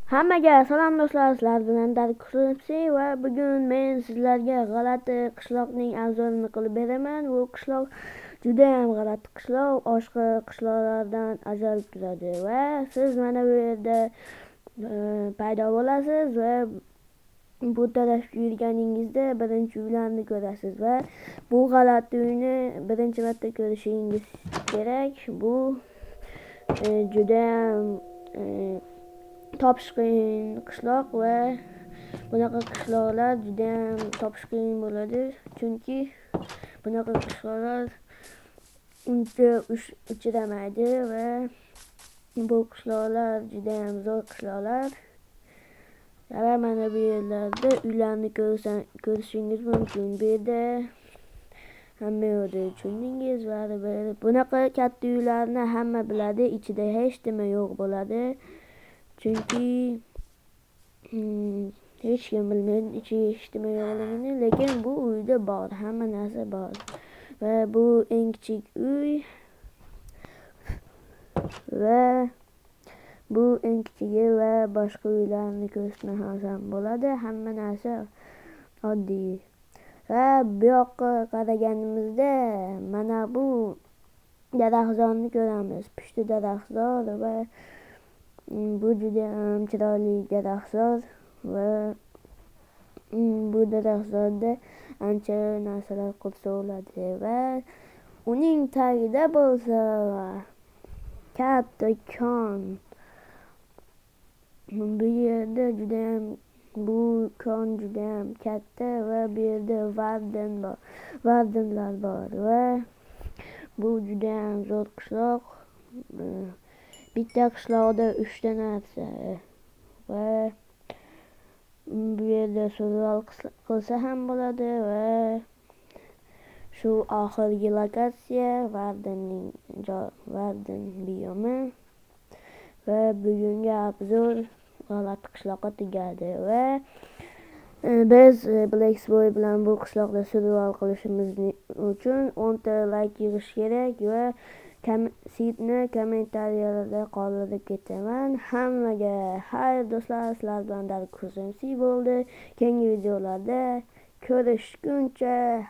Hammaga salom do'stlar, sizlar bilan Darkurimsi va bugun men sizlarga g'alati qishloqning obzorini qilib beraman. Bu qishloq juda ham g'alati qishloq, boshqa qishloqlardan ajralib turadi va siz mana bu yerda paydo bo'lasiz va bu tarafga yurganingizda birinchi uylarni ko'rasiz va bu g'alati uyni birinchi marta ko'rishingiz kerak. Bu juda ham topish qiyin qishloq va bunaqa qishloqlar juda ham topish qiyin bo'ladi, chunki bunaqa qishloqlar uncha uchramaydi va bu qishloqlar juda ham zo'r qishloqlar. Mana bu yerlarda uylarni ko'rishingiz mumkin. Bu yerda hamma yo'qda tushundingiz. Bunaqa katta uylarni hamma biladi, ichida hech nima yo'q bo'ladi. Chunki hech kim bilmaydi ichida hech nima yo'qligini, lekin bu uyda bor, hamma narsa bor. Va bu eng kichik uy va bu eng kichigi va boshqa uylarni ko'rishmasam bo'ladi. Hamma narsa oddiy. Va bu yoqqa qaraganimizda mana bu daraxtzorni ko'ramiz. Pushti daraxtzor va bu juda ham chiroyli daraxtzor va bu daraxtzorda ancha narsalar qilsa bo'ladi va uning tagida bo'lsa katta kon. Bu yerda bu kon juda ham katta va bu yerda vardenlar bor va bu juda ham zo'r qishloq. Bitta qishloqda 3 ta narsa va bu yerda survival qilsa ham bo'ladi va shu oxirgi lokatsiya Varden biomi va bugungi obzor g'alati qishloqqa tugadi va biz Blacksboy bilan bu qishloqda survival qilishimiz uchun 10 ta like yig'ish kerak va seedni kommentariyalarda qoldirib ketaman. Hammaga xayr do'stlar, sizlar bilan Darkurimsi bo'ldi. Keyingi videolarda ko'rishguncha